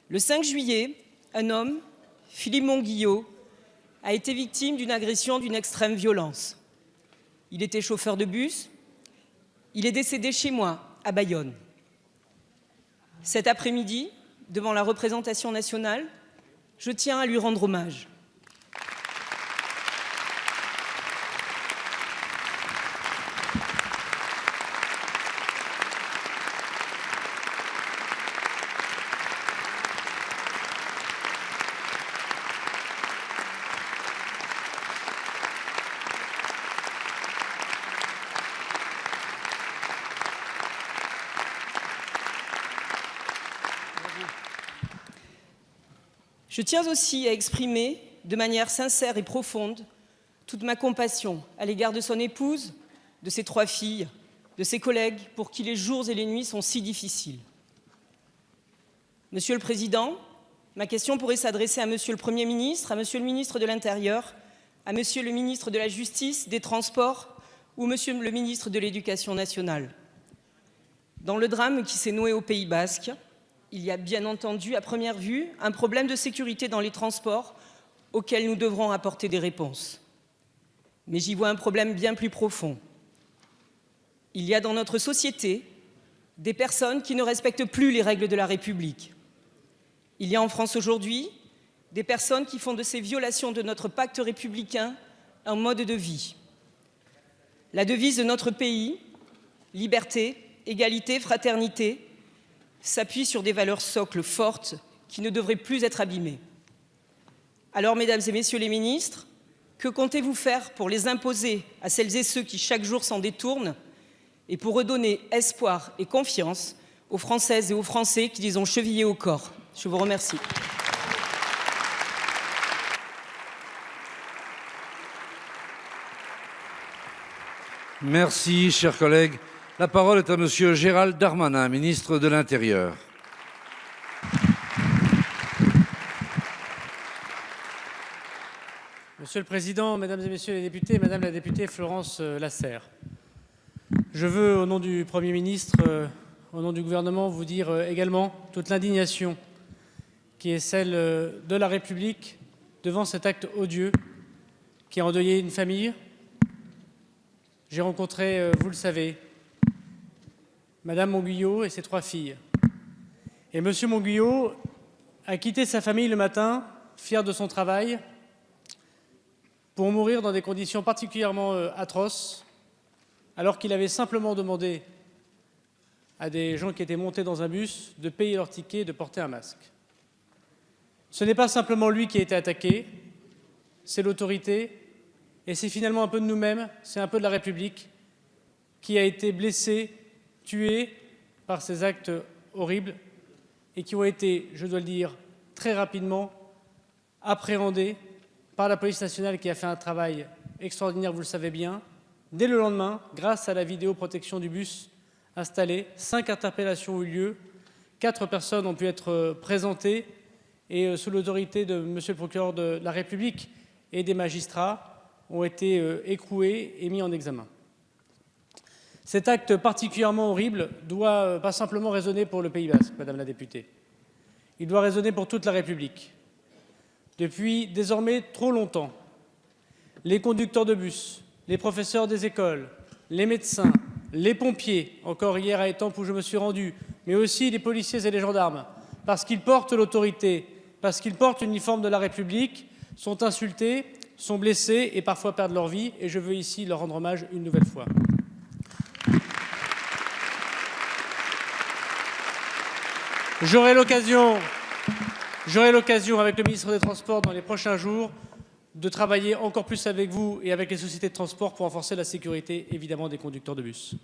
Le 5 juillet, un homme, Philippe Monguillot, a été victime d'une agression d'une extrême violence. Il était chauffeur de bus. Il est décédé chez moi, à Bayonne. Cet après-midi, devant la représentation nationale, je tiens à lui rendre hommage. Je tiens aussi à exprimer de manière sincère et profonde toute ma compassion à l'égard de son épouse, de ses 3 filles, de ses collègues pour qui les jours et les nuits sont si difficiles. Monsieur le Président, ma question pourrait s'adresser à Monsieur le Premier ministre, à Monsieur le ministre de l'Intérieur, à Monsieur le ministre de la Justice, des Transports ou Monsieur le ministre de l'Éducation nationale. Dans le drame qui s'est noué au Pays basque, il y a bien entendu, à première vue, un problème de sécurité dans les transports auquel nous devrons apporter des réponses. Mais j'y vois un problème bien plus profond. Il y a dans notre société des personnes qui ne respectent plus les règles de la République. Il y a en France aujourd'hui des personnes qui font de ces violations de notre pacte républicain un mode de vie. La devise de notre pays, liberté, égalité, fraternité, s'appuie sur des valeurs socles fortes qui ne devraient plus être abîmées. Alors, mesdames et messieurs les ministres, que comptez-vous faire pour les imposer à celles et ceux qui chaque jour s'en détournent et pour redonner espoir et confiance aux Françaises et aux Français qui les ont chevillés au corps? Je vous remercie. Merci, chers collègues. La parole est à Monsieur Gérald Darmanin, ministre de l'Intérieur. Monsieur le Président, Mesdames et Messieurs les députés, Madame la députée Florence Lasserre, je veux, au nom du Premier ministre, au nom du gouvernement, vous dire également toute l'indignation qui est celle de la République devant cet acte odieux qui a endeuillé une famille. J'ai rencontré, vous le savez, Madame Monguillot et ses 3 filles. Et Monsieur Monguillot a quitté sa famille le matin, fier de son travail, pour mourir dans des conditions particulièrement atroces, alors qu'il avait simplement demandé à des gens qui étaient montés dans un bus de payer leur ticket et de porter un masque. Ce n'est pas simplement lui qui a été attaqué, c'est l'autorité, et c'est finalement un peu de nous-mêmes, c'est un peu de la République, qui a été blessé, tués par ces actes horribles et qui ont été, je dois le dire, très rapidement appréhendés par la police nationale qui a fait un travail extraordinaire, vous le savez bien. Dès le lendemain, grâce à la vidéoprotection du bus installé, 5 interpellations ont eu lieu, 4 personnes ont pu être présentées et sous l'autorité de Monsieur le procureur de la République et des magistrats ont été écroués et mis en examen. Cet acte particulièrement horrible doit pas simplement résonner pour le Pays basque, Madame la députée. Il doit résonner pour toute la République. Depuis désormais trop longtemps, les conducteurs de bus, les professeurs des écoles, les médecins, les pompiers, encore hier à Étampes où je me suis rendu, mais aussi les policiers et les gendarmes, parce qu'ils portent l'autorité, parce qu'ils portent l'uniforme de la République, sont insultés, sont blessés et parfois perdent leur vie. Et je veux ici leur rendre hommage une nouvelle fois. J'aurai l'occasion, avec le ministre des Transports dans les prochains jours, de travailler encore plus avec vous et avec les sociétés de transport pour renforcer la sécurité, évidemment, des conducteurs de bus.